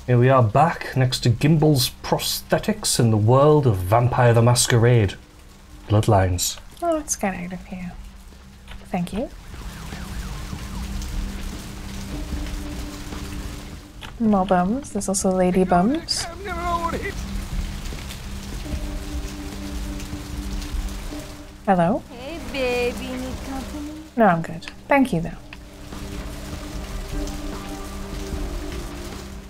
Here we are back next to Gimble's prosthetics in the world of Vampire the Masquerade. Bloodlines. Oh, let's get out of here. Thank you. More bums. There's also lady bums. Hello? Hey, baby, need company? No, I'm good. Thank you, though.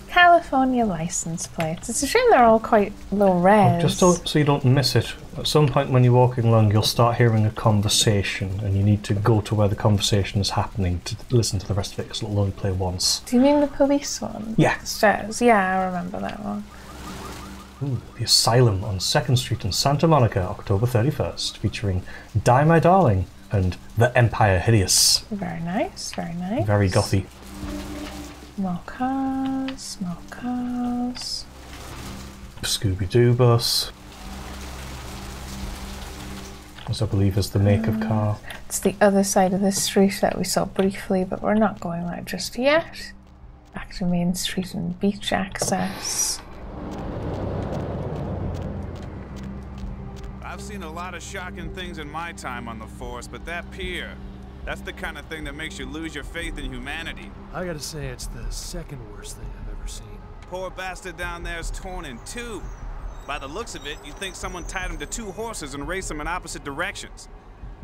California license plates. It's a shame they're all quite low res. Just so you don't miss it, at some point when you're walking along, you'll start hearing a conversation, and you need to go to where the conversation is happening to listen to the rest of it, because it'll only play once. Do you mean the police one? Yeah. Stairs. Yeah, I remember that one. Ooh, The Asylum on 2nd Street in Santa Monica, October 31st, featuring Die My Darling and The Empire Hideous. Very nice, very nice. Very gothy. More cars, more cars. Scooby-Doo bus. As I believe is the make of car. It's the other side of the street that we saw briefly, but we're not going there just yet. Back to Main Street and beach access. I've seen a lot of shocking things in my time on the force, but that pier, that's the kind of thing that makes you lose your faith in humanity. I gotta say, it's the second worst thing I've ever seen. Poor bastard down there is torn in two. By the looks of it, you'd think someone tied him to two horses and raced them in opposite directions.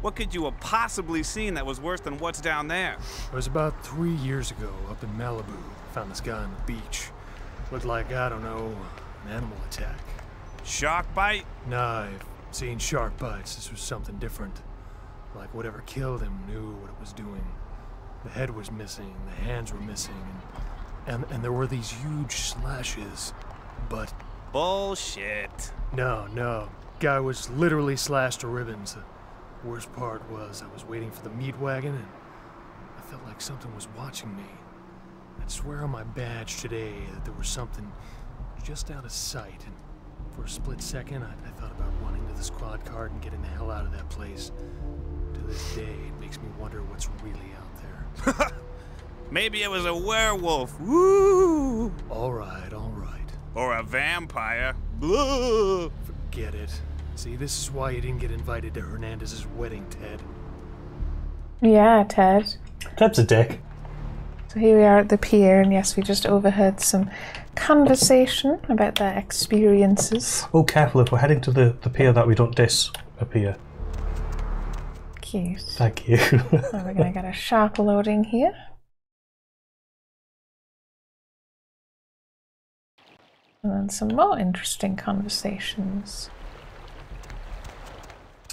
What could you have possibly seen that was worse than what's down there? It was about 3 years ago, up in Malibu. Found this guy on the beach. Looked like, I don't know, an animal attack. Shark bite? Nah, I've seen shark bites. This was something different. Like whatever killed him knew what it was doing. The head was missing, the hands were missing, and there were these huge slashes. But... Bullshit. No. Guy was literally slashed to ribbons. The worst part was I was waiting for the meat wagon, and I felt like something was watching me. I'd swear on my badge today that there was something just out of sight, and for a split second I thought about running to the squad car and getting the hell out of that place. To this day, it makes me wonder what's really out there. Maybe it was a werewolf. Woo! All right. Or a vampire. Blah. Forget it. See, this is why you didn't get invited to Hernandez's wedding, Ted. Yeah, Ted. Ted's a dick. So here we are at the pier, and yes, we just overheard some conversation about their experiences. Oh, careful, if we're heading to the pier that we don't disappear. Cute. Thank you. So we're going to get a sharp loading here. And then some more interesting conversations.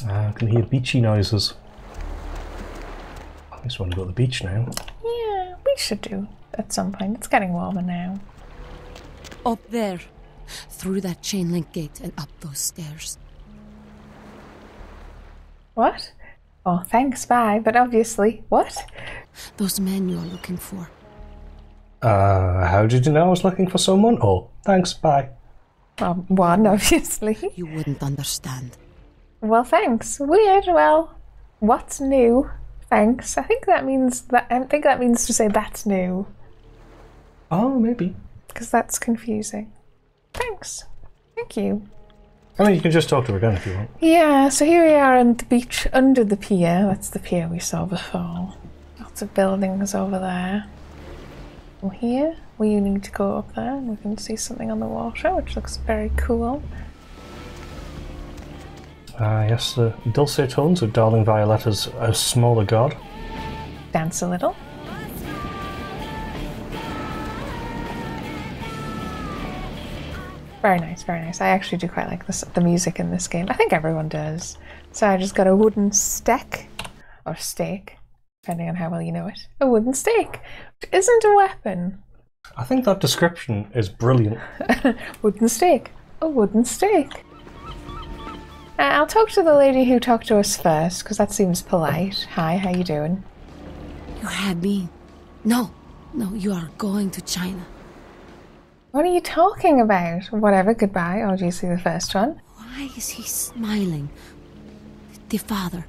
I can hear beachy noises. I just want to go to the beach now. Yeah, we should do at some point. It's getting warmer now. Up there. Through that chain link gate and up those stairs. What? Oh, thanks, bye. But obviously, what? Those men you're looking for. How did you know I was looking for someone? Oh, thanks, bye. One, obviously. You wouldn't understand. Well, thanks. Weird. Well, what's new? Thanks. I think that means to say that's new. Oh, maybe. Because that's confusing. Thanks. Thank you. I mean, you can just talk to her again if you want. Yeah, so here we are on the beach under the pier. That's the pier we saw before. Lots of buildings over there. Well, here we need to go up there and we can see something on the water, which looks very cool. Yes, the dulcet tones of Darling Violetta's A Smaller God. Dance a little. Very nice, very nice. I actually do quite like the music in this game. I think everyone does. So I just got a wooden stick, or stake, depending on how well you know it. A wooden stake, which isn't a weapon. I think that description is brilliant. Wooden stake. A wooden stake. I'll talk to the lady who talked to us first, because that seems polite. Hi, how you doing? You had me. No, you are going to China. What are you talking about? Whatever, goodbye. Oh, do you see the first one? Why is he smiling? The father.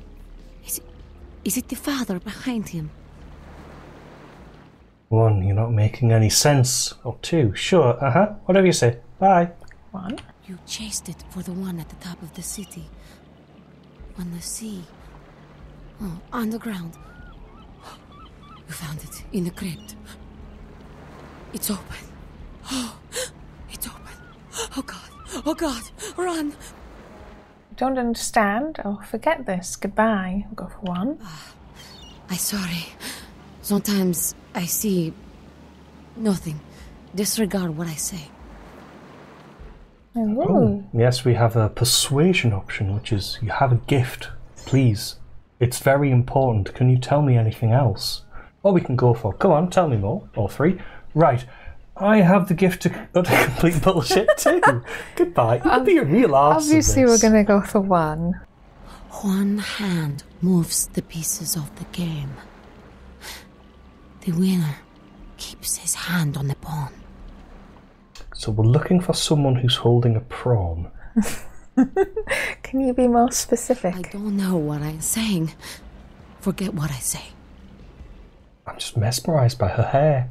Is it the father behind him? 1, you're not making any sense. Or 2, sure, whatever you say. Bye. 1. You chased it for the one at the top of the city. On the sea. Oh, on the ground. You found it in the crypt. It's open. Oh, it's open. Oh God. Oh God. Run. Don't understand. Oh, forget this. Goodbye. I'll go for 1. I'm sorry. Sometimes I see nothing. Disregard what I say. Ooh. Oh, yes, we have a persuasion option, which is you have a gift. Please. It's very important. Can you tell me anything else? Or we can go for, come on, tell me more. Or 3. Right. I have the gift to complete bullshit too. Goodbye. You could be a real arse. Obviously, we're going to go for 1. One hand moves the pieces of the game. The winner keeps his hand on the pawn. So we're looking for someone who's holding a prawn. Can you be more specific? I don't know what I'm saying. Forget what I say. I'm just mesmerised by her hair.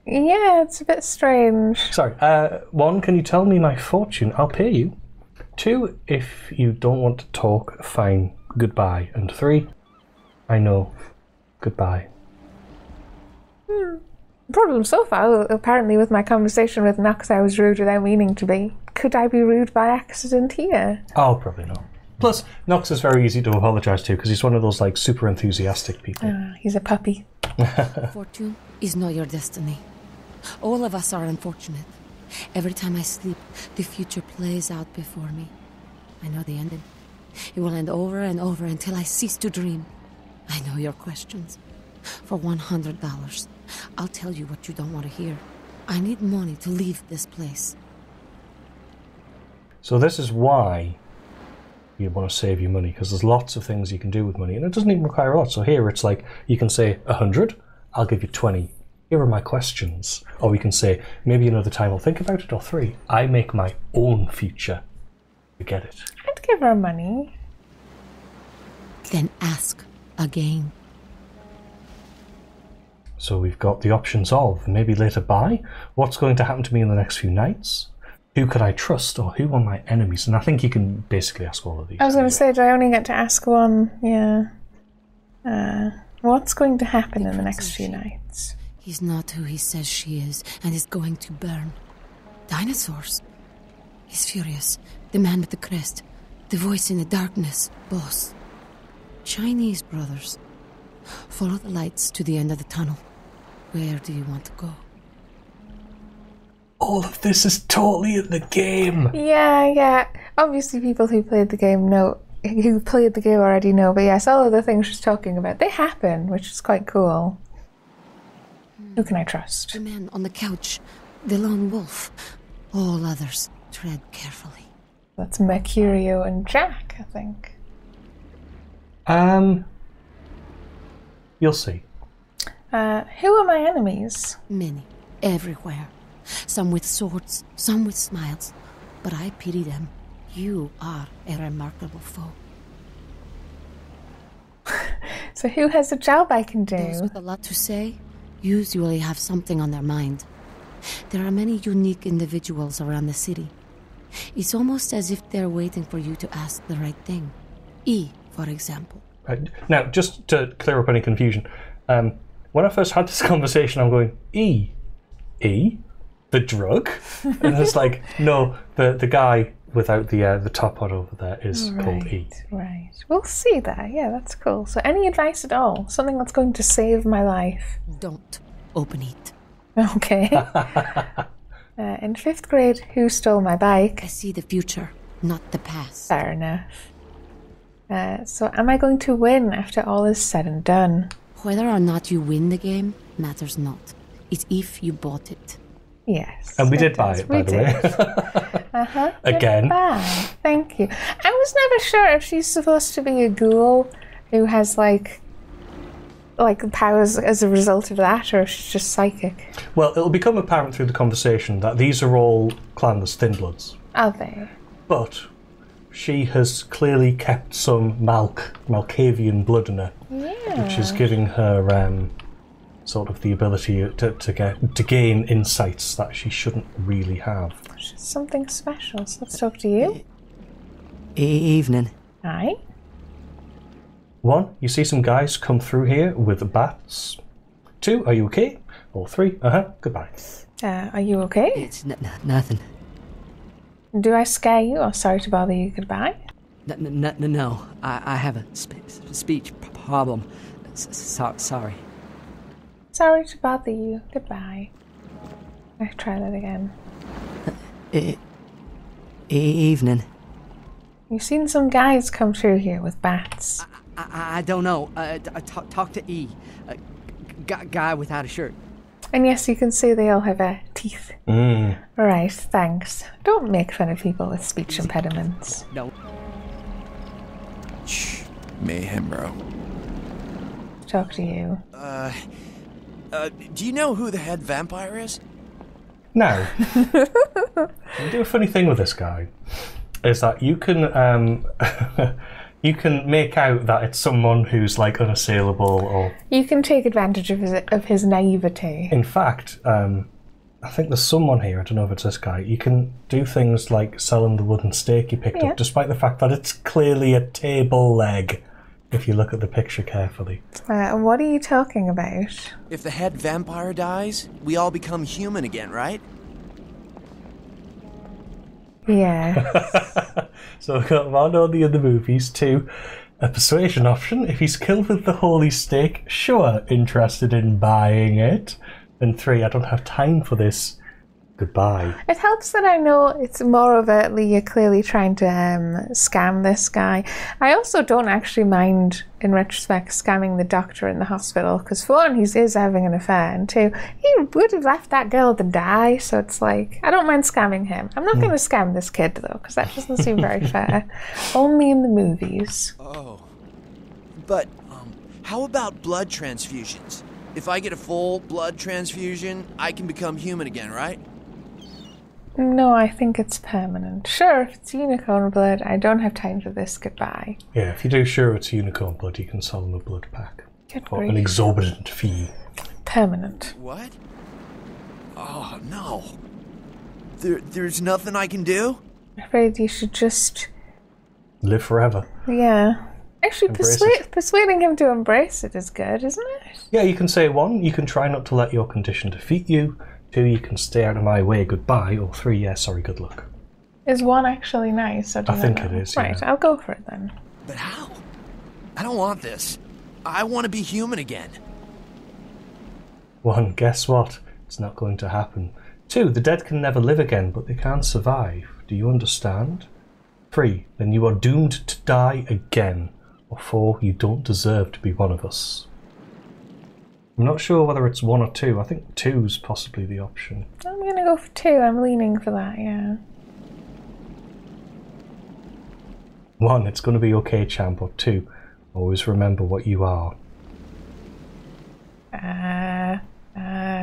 Yeah, it's a bit strange. Sorry, 1, can you tell me my fortune? I'll pay you. 2, if you don't want to talk, fine, goodbye. And 3, I know, goodbye. Problem so far, apparently with my conversation with Nox, I was rude without meaning to be. Could I be rude by accident here? Oh, probably not. Plus, Nox is very easy to apologise to because he's one of those like super enthusiastic people. He's a puppy. Fortune is not your destiny. All of us are unfortunate. Every time I sleep, the future plays out before me. I know the ending. It will end over and over until I cease to dream. I know your questions. For $100, I'll tell you what you don't want to hear. I need money to leave this place. So this is why you want to save your money, because there's lots of things you can do with money, and it doesn't even require a lot. So here it's like, you can say 100, I'll give you 20. Here are my questions. Or we can say, maybe another time I'll think about it, or 3, I make my own future. You get it? I'd give her money. Then ask again. So we've got the options of maybe later buy, what's going to happen to me in the next few nights, who could I trust, or who are my enemies? And I think you can basically ask all of these. I was going to say, do I only get to ask 1? Yeah. What's going to happen in the next few nights? He's not who he says she is, and is going to burn. Dinosaurs. He's furious. The man with the crest. The voice in the darkness. Boss. Chinese brothers. Follow the lights to the end of the tunnel. Where do you want to go? All of this is totally in the game. Yeah. Obviously, people who played the game already know, but yes, all of the things she's talking about, they happen, which is quite cool. Who can I trust? The man on the couch. The lone wolf. All others, tread carefully. That's Mercurio and Jack, I think. You'll see. Who are my enemies? Many. Everywhere. Some with swords, some with smiles. But I pity them. You are a remarkable foe. So who has a job I can do? Those with a lot to say usually have something on their mind. There are many unique individuals around the city. It's almost as if they're waiting for you to ask the right thing. E, for example. Right. Now, just to clear up any confusion, when I first had this conversation, I'm going, E? The drug? And it's like, no, the guy without the top on over there is called E. Right. We'll see that. Yeah, that's cool. So any advice at all? Something that's going to save my life? Don't open it. Okay. In 5th grade, who stole my bike? I see the future, not the past. Fair enough. So am I going to win after all is said and done? Whether or not you win the game matters not. It's if you bought it. Yes. And we did buy it, by the way. Again. Goodbye. Thank you. I was never sure if she's supposed to be a ghoul who has like powers as a result of that, or if she's just psychic. Well, it'll become apparent through the conversation that these are all clanless thin bloods. Are they? But she has clearly kept some Malkavian blood in her, which is giving her sort of the ability to gain insights that she shouldn't really have. She's something special, so let's talk to you. Evening. Hi. 1, you see some guys come through here with bats. 2, are you okay? Or 3, goodbye. Are you okay? It's nothing. Do I scare you or sorry to bother you? Goodbye? No. I have a speech problem. Sorry. Sorry to bother you. Goodbye. I'll try that again. Evening. You've seen some guys come through here with bats. I don't know. Talk to E. Guy without a shirt. And yes, you can see they all have teeth. Right, thanks. Don't make fun of people with speech impediments. No. Shh. Mayhem, bro. Talk to you. Do you know who the head vampire is? Now, you do a funny thing with this guy, is that you can you can make out that it's someone who's like unassailable, or you can take advantage of his naivete. In fact, I think there's someone here, I don't know if it's this guy, you can do things like sell him the wooden stake you picked up, despite the fact that it's clearly a table leg, if you look at the picture carefully. What are you talking about? If the head vampire dies, we all become human again, right? Yeah. So we've got 1 on the other movies, 2, a persuasion option. If he's killed with the holy stake, sure, interested in buying it. And 3, I don't have time for this. Goodbye. It helps that I know it's more overtly you're clearly trying to scam this guy. I also don't actually mind, in retrospect, scamming the doctor in the hospital, because for 1, he is having an affair, and 2, he would have left that girl to die, so it's like, I don't mind scamming him. I'm not going to scam this kid, though, because that doesn't seem very fair. Only in the movies. Oh. But, how about blood transfusions? If I get a full blood transfusion, I can become human again, right? No, I think it's permanent. Sure, if it's unicorn blood, I don't have time for this. Goodbye. Yeah, if you do sure it's unicorn blood, you can sell them a blood pack. Good for grief. an exorbitant fee. Permanent. What? Oh, no. There's nothing I can do? I'm afraid you should just... live forever. Yeah. Actually, Embrace persuading him to embrace it is good, isn't it? Yeah, you can say 1, you can try not to let your condition defeat you. 2, you can stay out of my way, goodbye. Or 3, yeah, sorry, good luck. Is 1 actually nice? I think it is, Right, yeah. I'll go for it then. But how? I don't want this. I want to be human again. 1, guess what? It's not going to happen. 2, the dead can never live again, but they can survive. Do you understand? 3, then you are doomed to die again. Or 4, you don't deserve to be one of us. I'm not sure whether it's 1 or 2. I think 2's possibly the option. I'm going to go for 2. I'm leaning for that, yeah. 1, it's going to be okay, champ. Or 2, always remember what you are.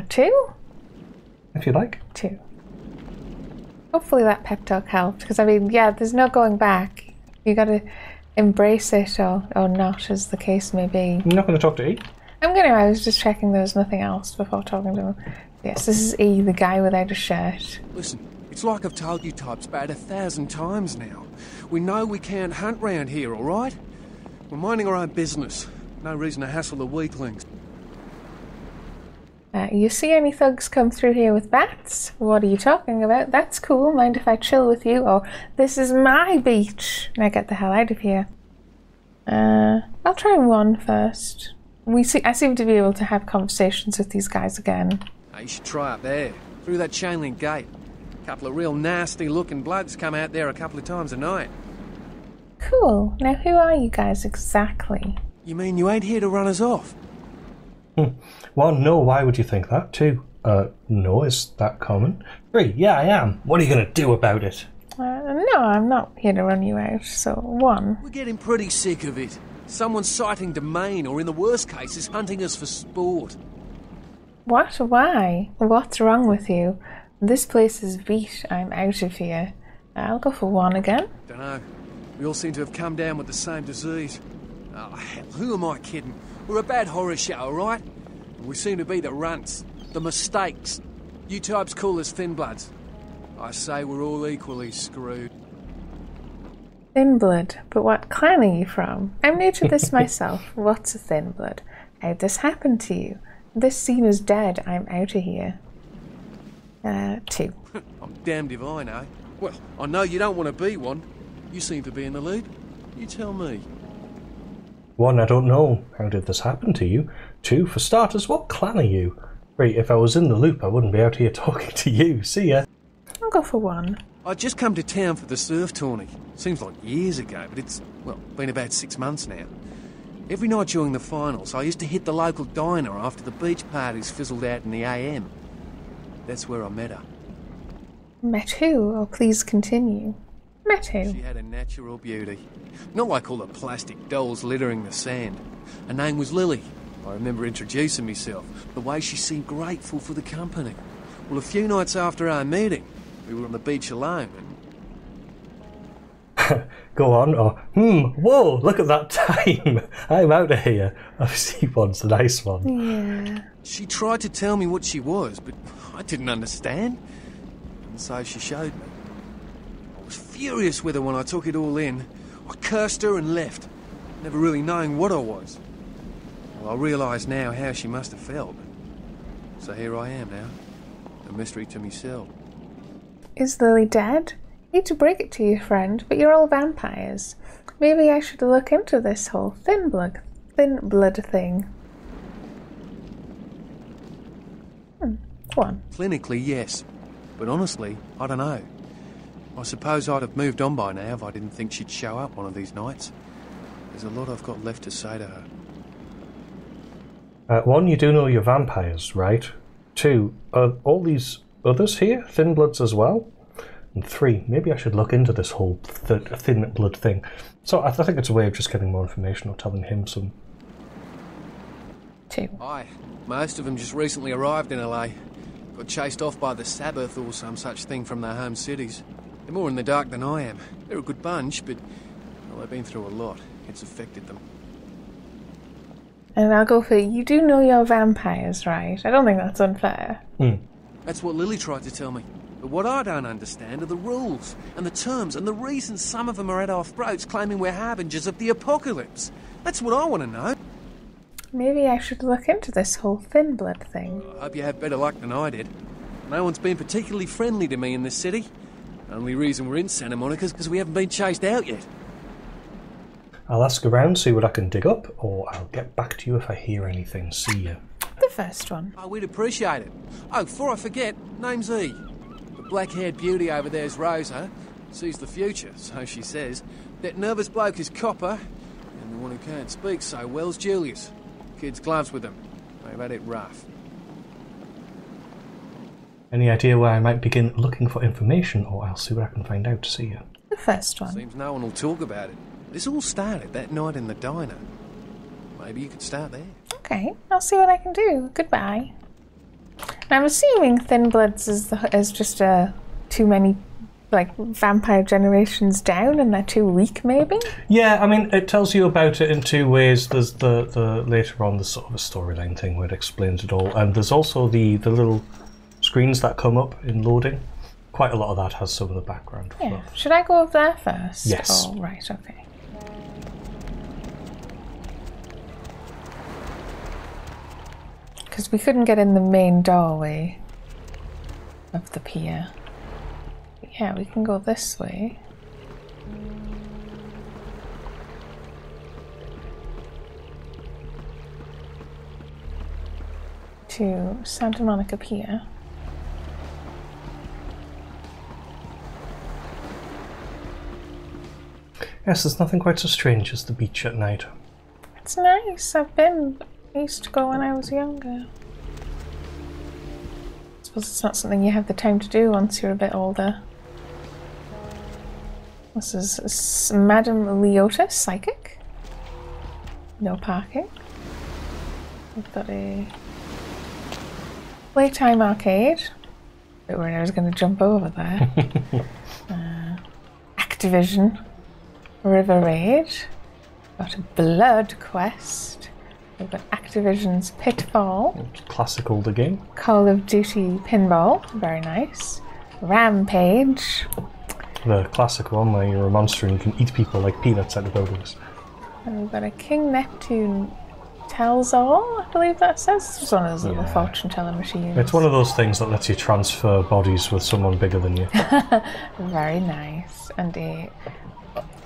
2? If you like. 2. Hopefully that pep talk helped, because I mean, yeah, there's no going back. You got to embrace it or not, as the case may be. I'm not going to talk to E. I'm going to. I was just checking there was nothing else before talking to him. Yes, this is E, the guy without a shirt. Listen, it's like I've told you types about 1,000 times now. We know we can't hunt round here, all right? We're minding our own business. No reason to hassle the weaklings. You see any thugs come through here with bats? What are you talking about? That's cool. Mind if I chill with you? Or this is my beach. Now get the hell out of here. I'll try 1 first. I seem to be able to have conversations with these guys again. Now, you should try up there, through that chain link gate. A couple of real nasty-looking bloods come out there a couple of times a night. Cool. Now who are you guys exactly? You mean you ain't here to run us off? 1, no, why would you think that? 2, no, is that common? 3, yeah, I am. What are you going to do about it? No, I'm not here to run you out, so 1. We're getting pretty sick of it. Someone's sighting domain, or in the worst cases, hunting us for sport. What? Why? What's wrong with you? This place is beat. I'm out of here. I'll go for 1 again. Dunno. We all seem to have come down with the same disease. Oh, hell, who am I kidding? We're a bad horror show, alright? We seem to be the runts, the mistakes. You types call us thin bloods. I say we're all equally screwed. Thin blood, but what clan are you from? I'm new to this myself. What's a thin blood? How'd this happen to you? This scene is dead. I'm out of here. 2. I'm damned if I know. Well, I know you don't want to be one. You seem to be in the lead. You tell me. 1, I don't know. How did this happen to you? 2, for starters, what clan are you? 3, if I was in the loop, I wouldn't be out here talking to you. See ya. I'll go for 1. I just come to town for the surf tourney. Seems like years ago, but it's, well, been about 6 months now. Every night during the finals, I used to hit the local diner after the beach parties fizzled out in the AM. That's where I met her. Met who? Oh, please continue. Met who? She had a natural beauty. Not like all the plastic dolls littering the sand. Her name was Lily. I remember introducing myself, the way she seemed grateful for the company. Well, a few nights after our meeting, we were on the beach alone and... Go on, or, whoa, look at that time. I'm out of here. Obviously, one's a nice one. Yeah. She tried to tell me what she was, but I didn't understand. And so she showed me. I was furious with her when I took it all in. I cursed her and left, never really knowing what I was. Well, I realise now how she must have felt. So here I am now, a mystery to myself. Is Lily dead? I hate to break it to you, friend, but you're all vampires. Maybe I should look into this whole thin blood thing. 1. Clinically, yes. But honestly, I don't know. I suppose I'd have moved on by now if I didn't think she'd show up one of these nights. There's a lot I've got left to say to her. 1, you do know you're vampires, right? 2, are all these others here thin bloods as well? And 3, maybe I should look into this whole thin blood thing. So I think it's a way of just getting more information or telling him some. 2. Aye, most of them just recently arrived in LA. Got chased off by the Sabbath or some such thing from their home cities. They're more in the dark than I am. They're a good bunch, but well, they've been through a lot. It's affected them. And I'll go for, you do know you're vampires, right? I don't think that's unfair. That's what Lily tried to tell me. But what I don't understand are the rules, and the terms, and the reasons some of them are at our throats claiming we're harbingers of the apocalypse. That's what I want to know. Maybe I should look into this whole thin blood thing. I hope you have better luck than I did. No one's been particularly friendly to me in this city. Only reason we're in Santa Monica is because we haven't been chased out yet. I'll ask around, see what I can dig up, or I'll get back to you if I hear anything. See ya. The first one. Oh, we'd appreciate it. Oh, before I forget, name's E. The black-haired beauty over there's Rosa. Sees the future, so she says. That nervous bloke is Copper. And the one who can't speak so well's Julius. Kids' gloves with them. They've had it rough. Any idea where I might begin looking for information, or I'll see what I can find out. See ya. The first one. Seems no one will talk about it. This all started that night in the diner. Maybe you could start there. Okay, I'll see what I can do. Goodbye. And I'm assuming Thin Bloods is just too many, like, vampire generations down, and they're too weak, maybe? Yeah, I mean, it tells you about it in 2 ways. There's the later on, there's sort of a storyline thing where it explains it all, and there's also the little screens that come up in loading. Quite a lot of that has some of the background Yeah. fluff. Should I go up there first? Yes. Oh, right, okay. Because we couldn't get in the main doorway of the pier. But yeah, we can go this way. To Santa Monica Pier. Yes, there's nothing quite so strange as the beach at night. It's nice. I used to go when I was younger. I suppose it's not something you have the time to do once you're a bit older. This is Madame Leota, psychic. No parking. We've got a playtime arcade. Bit worried I was going to jump over there. Activision. River Raid. Got a blood quest. We've got Activision's Pitfall. Classic older game. Call of Duty Pinball. Very nice. Rampage. The classic one where you're a monster and you can eat people like peanuts out of buildings. And we've got a King Neptune Tells All, I believe that says. It's one of those little fortune telling machines. It's one of those things that lets you transfer bodies with someone bigger than you. Very nice. And a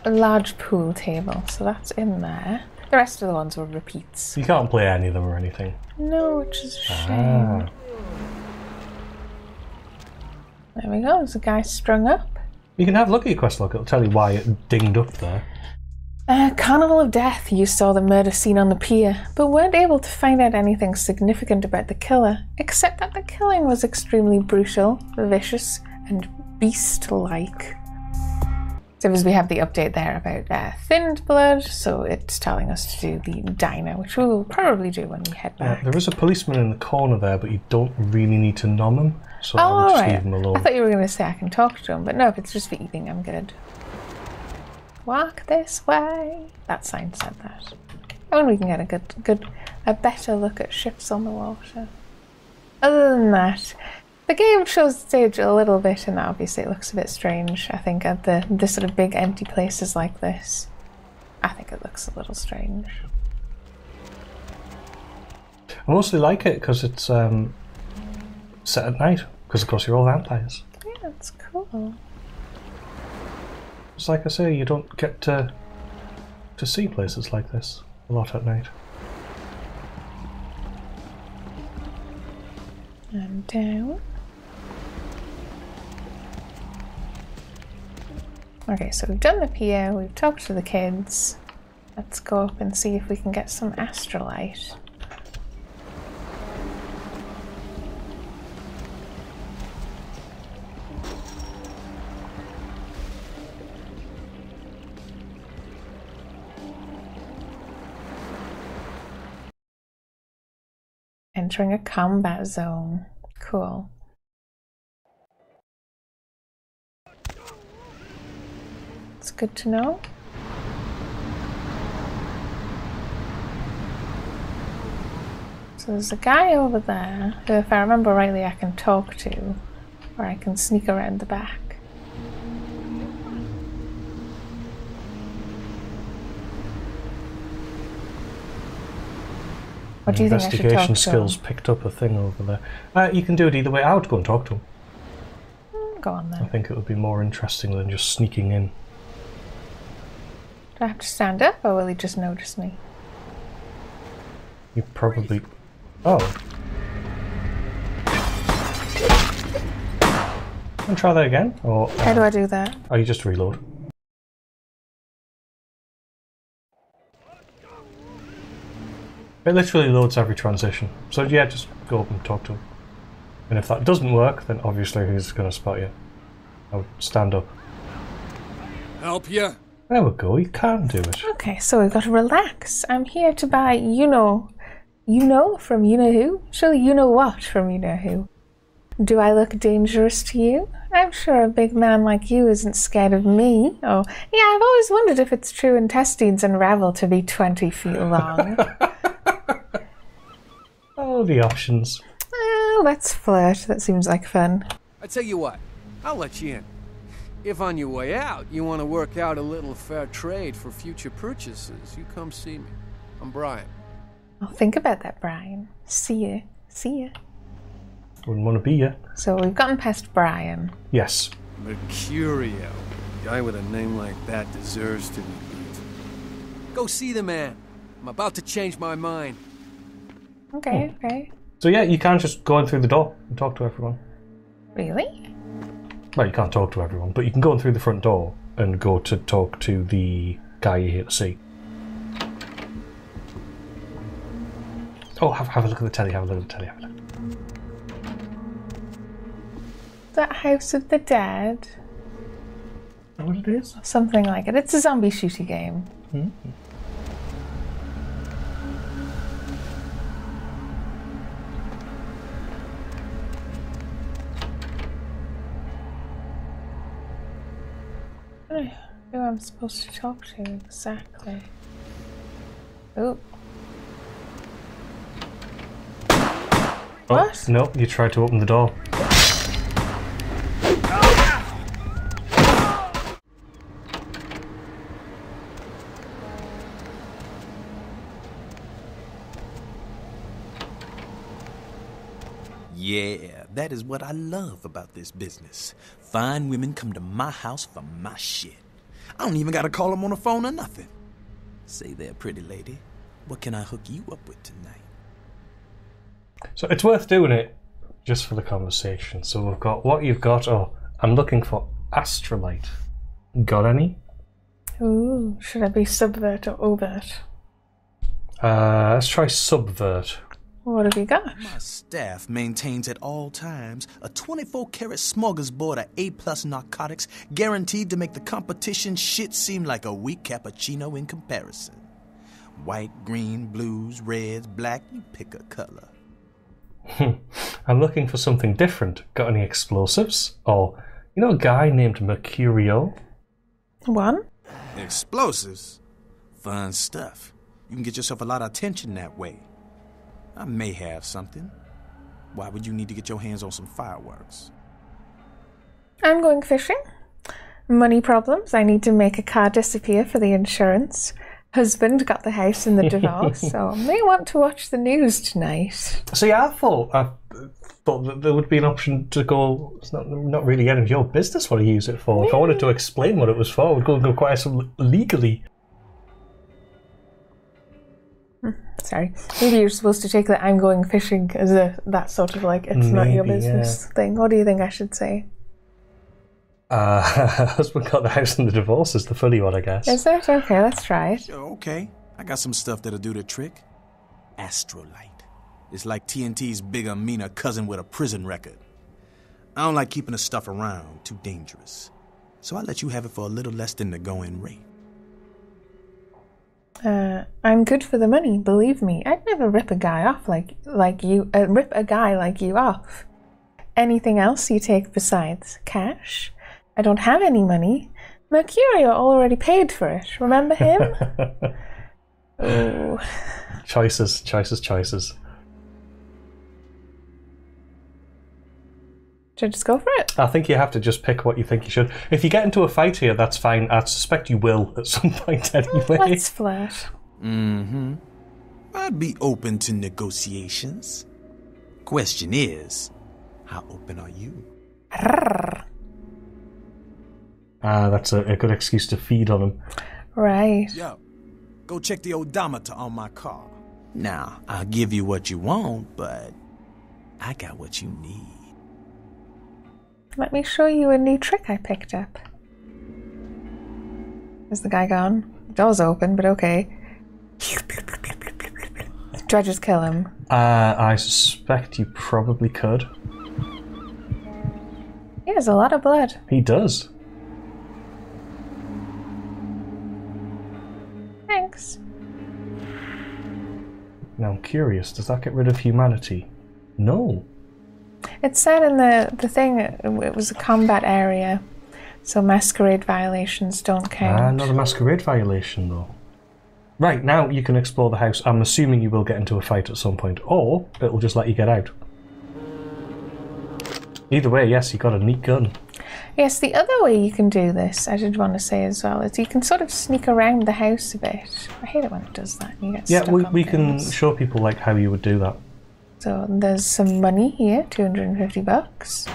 large pool table, so that's in there. The rest of the ones were repeats. You can't play any of them or anything. No, which is a shame. There we go, there's a guy strung up. You can have a look at your quest log, it'll tell you why it dinged up there. Carnival of Death, you saw the murder scene on the pier, but weren't able to find out anything significant about the killer, except that the killing was extremely brutal, vicious, and beast-like. So as we have the update there about thinned blood, so it's telling us to do the diner, which we will probably do when we head back. There is a policeman in the corner there, but you don't really need to nom him, so I would just leave him alone. I thought you were going to say I can talk to him, but no, if it's just for eating, I'm good. Walk this way. That sign said that. Oh, and we can get a better look at ships on the water. Other than that, the game shows the stage a little bit, and obviously it looks a bit strange. I think at the sort of big empty places like this, I think it looks a little strange. I mostly like it because it's set at night, because of course you're all vampires. Yeah, it's cool. It's like I say, you don't get to see places like this a lot at night. And down. Okay, so we've done the pier, we've talked to the kids. Let's go up and see if we can get some Astrolite. Entering a combat zone. Cool. It's good to know. So there's a guy over there who, if I remember rightly, I can talk to, or I can sneak around the back. What do you think I should talk to? Investigation skills picked up a thing over there. You can do it either way. I would go and talk to him. Go on then. I think it would be more interesting than just sneaking in. Do I have to stand up, or will he just notice me? You probably... Oh. Can I try that again? Or, How do I do that? Oh, you just reload. It literally loads every transition. So yeah, just go up and talk to him. And if that doesn't work, then obviously he's going to spot you. I would stand up. Help you? There we go, you can do it. Okay, so we've got to relax. I'm here to buy you-know from you-know-who? Surely you-know-what from you-know-who. Do I look dangerous to you? I'm sure a big man like you isn't scared of me. Oh, yeah, I've always wondered if it's true intestines unravel to be 20 feet long. Oh, the options. Let's flirt. That seems like fun. I tell you what, I'll let you in. If on your way out you want to work out a little fair trade for future purchases, you come see me. I'm Brian. I'll think about that, Brian. See ya. See ya. Wouldn't want to be you. So we've gotten past Brian. Yes. Mercurio. A guy with a name like that deserves to be beat. Go see the man. I'm about to change my mind. Okay, okay. So yeah, you can just go in through the door and talk to everyone. Really? Well, you can't talk to everyone, but you can go in through the front door and go to talk to the guy you're here to see. Oh, have a look at the telly, have a look at the telly, have a look. That House of the Dead? Is that what it is? Something like it. It's a zombie shooty game. Mm-hmm. I don't know who I'm supposed to talk to exactly. Oh. What? Oh, no, you tried to open the door. Yeah, that is what I love about this business. Fine women come to my house for my shit. I don't even gotta call them on the phone or nothing. Say there, pretty lady, what can I hook you up with tonight? So it's worth doing it just for the conversation. So we've got what you've got. Oh, I'm looking for Astrolite. Got any? Ooh, should I be subvert or overt? Let's try subvert. What have you got? My staff maintains at all times a 24-karat smorgasbord of A-plus narcotics guaranteed to make the competition shit seem like a weak cappuccino in comparison. White, green, blues, reds, black, you pick a color. I'm looking for something different. Got any explosives? Or, you know a guy named Mercurio? One? Explosives? Fun stuff. You can get yourself a lot of attention that way. I may have something. Why would you need to get your hands on some fireworks? I'm going fishing. Money problems. I need to make a car disappear for the insurance. Husband got the house in the divorce, so may want to watch the news tonight. See, I thought that there would be an option to go. It's not really any of your business what I use it for. If I wanted to explain what it was for, I would go and acquire some legally. Sorry. Maybe you're supposed to take that I'm going fishing as that sort of like, it's not your business thing. What do you think I should say? Husband got the house in the divorce is the funny one, I guess. Is it? Okay, let's try it. Okay, I got some stuff that'll do the trick. Astrolite. It's like TNT's bigger, meaner cousin with a prison record. I don't like keeping the stuff around, too dangerous. So I let you have it for a little less than the going rate. I'm good for the money, believe me. I'd never rip a guy off like you. Rip a guy like you off. Anything else you take besides cash? I don't have any money. Mercurio already paid for it. Remember him? Oh. Choices. Should I just go for it? I think you have to just pick what you think you should. If you get into a fight here, that's fine. I suspect you will at some point anyway. Let's flirt. Mm-hmm. I'd be open to negotiations. Question is, how open are you? That's a good excuse to feed on him. Right. Yo, go check the odometer on my car. Now, I'll give you what you want, but I got what you need. Let me show you a new trick I picked up. Is the guy gone? Door's open, but okay. Do I just kill him? I suspect you probably could. He has a lot of blood. He does. Thanks. Now I'm curious, does that get rid of humanity? No. It said in the thing it was a combat area, so masquerade violations don't count. Not a masquerade violation, though. Right, now you can explore the house. I'm assuming you will get into a fight at some point, or it'll just let you get out. Either way, yes, you got a neat gun. Yes, the other way you can do this, I did want to say as well, is you can sort of sneak around the house a bit. I hate it when it does that. You get stuck on we can things. show people like how you would do that. So there's some money here, $250.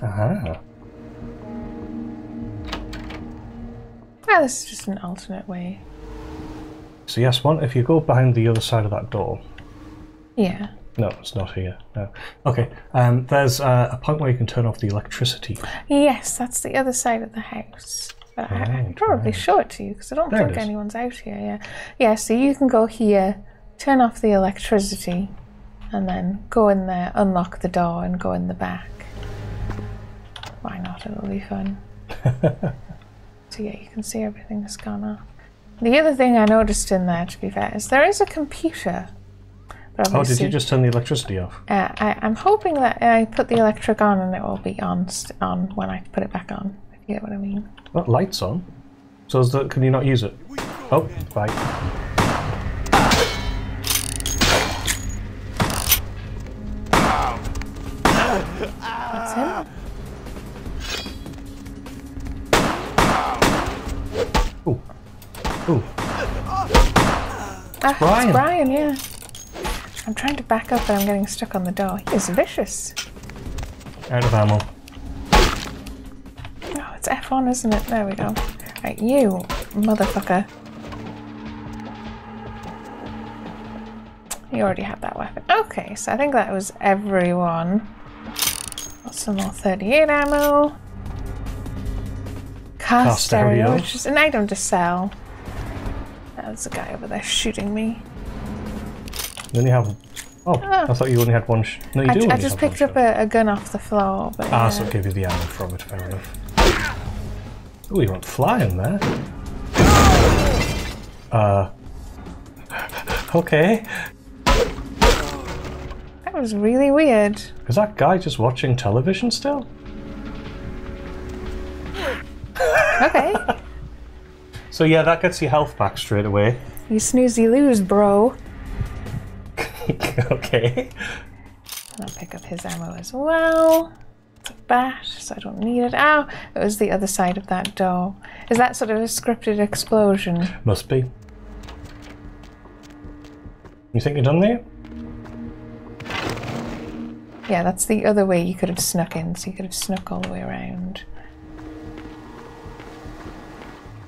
Aha. Ah, this is just an alternate way. So yes, if you go behind the other side of that door. Yeah. No, it's not here. No. Okay. There's a point where you can turn off the electricity. Yes, that's the other side of the house. But I can probably show it to you because I don't think anyone's out here. Yeah. Yeah. So you can go here, turn off the electricity, and then go in there, unlock the door, and go in the back. Why not? It'll be fun. So yeah, you can see everything that's gone off. The other thing I noticed in there, to be fair, is there is a computer. But Oh, did obviously, you just turn the electricity off? I'm hoping that I put the electric on and it will be on when I put it back on, if you get what I mean. What, light's on? So is can you not use it? Oh, bye. That's him. Ooh. Ooh. Ah, Brian. it's Brian, yeah. I'm trying to back up, but I'm getting stuck on the door. He is vicious. Out of ammo. Oh, it's F1, isn't it? There we go. Right, you motherfucker. You already had that weapon. Okay, so I think that was everyone. Got some more 38 ammo. Car stereo, which is an item to sell. There's a guy over there shooting me. You only have... Oh, I thought you only had one... No, you do only I just picked up a gun off the floor. But so it gave you the ammo from it, fair enough. Oh, you went flying there. Okay. That was really weird. Is that guy just watching television still? Okay. So yeah, that gets your health back straight away. You snooze, you lose, bro. Okay. I'll pick up his ammo as well. It's a bat, so I don't need it. Oh, it was the other side of that door. Is that sort of a scripted explosion? Must be. You think you're done there? Yeah, that's the other way you could have snuck in, so you could have snuck all the way around.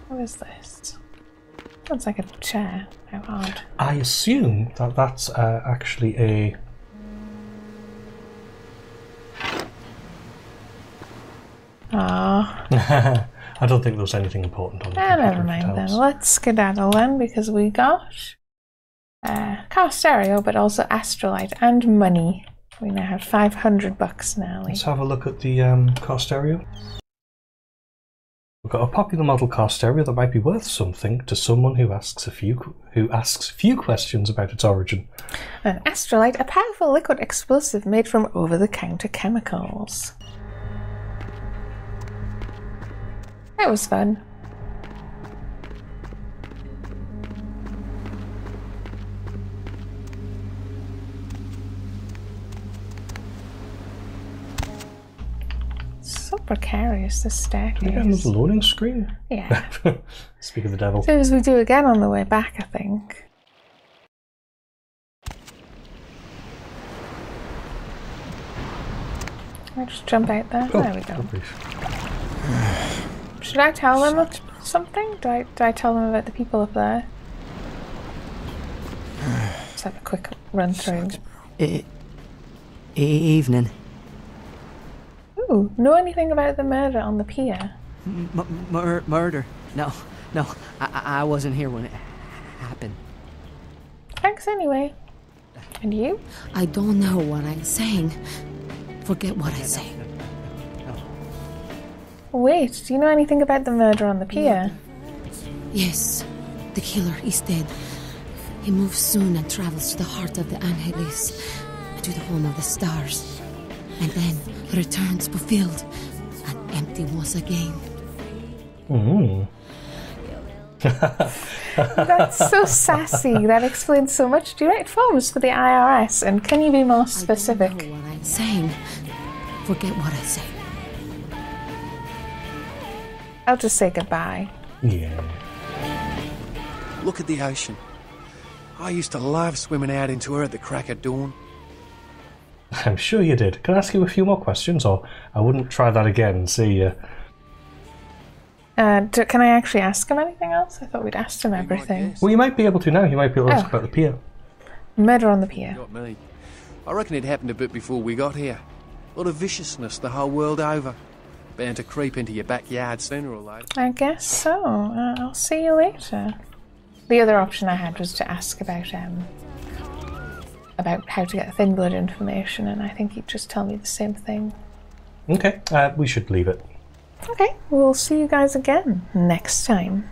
What is this? Sounds like a chair. How odd. I assume that that's actually a... Ah. I don't think there was anything important on the Never mind then. Let's skedaddle then, because we got car stereo, but also Astrolite and money. We now have $500 now. Let's have a look at the car stereo. We've got a popular model car stereo that might be worth something to someone who asks few questions about its origin. An Astrolite, a powerful liquid explosive made from over-the-counter chemicals. That was fun. So precarious, this staircase. Again, there's a loading screen. Yeah. Speak of the devil. So as we do again on the way back, I think. Can I just jump out there? Oh, there we go. Please. Should I tell them something? Do I tell them about the people up there? Let's have a quick run through. Evening. Ooh, know anything about the murder on the pier? Murder? No. I wasn't here when it happened. Thanks anyway. And you? I don't know what I'm saying. Forget what I say. Wait, do you know anything about the murder on the pier? Yes, the killer is dead. He moves soon and travels to the heart of the Angeles, to the home of the stars. And then returns fulfilled and empty once again. That's so sassy. That explains so much. Do you write forms for the IRS? And can you be more specific? I don't know what I'm saying. Forget what I say. I'll just say goodbye. Yeah. Look at the ocean. I used to love swimming out into her at the crack of dawn. I'm sure you did. Can I ask you a few more questions, or I wouldn't try that again and see Can I actually ask him anything else? I thought we'd asked him everything. Well, you might be able to now. You might be able to ask about the pier. Murder on the pier. Got me. I reckon it happened a bit before we got here. A lot of viciousness the whole world over. Bound to creep into your backyard sooner or later. I guess so. I'll see you later. The other option I had was to ask about how to get thin blood information, and I think he'd just tell me the same thing. Okay, we should leave it. Okay, we'll see you guys again next time.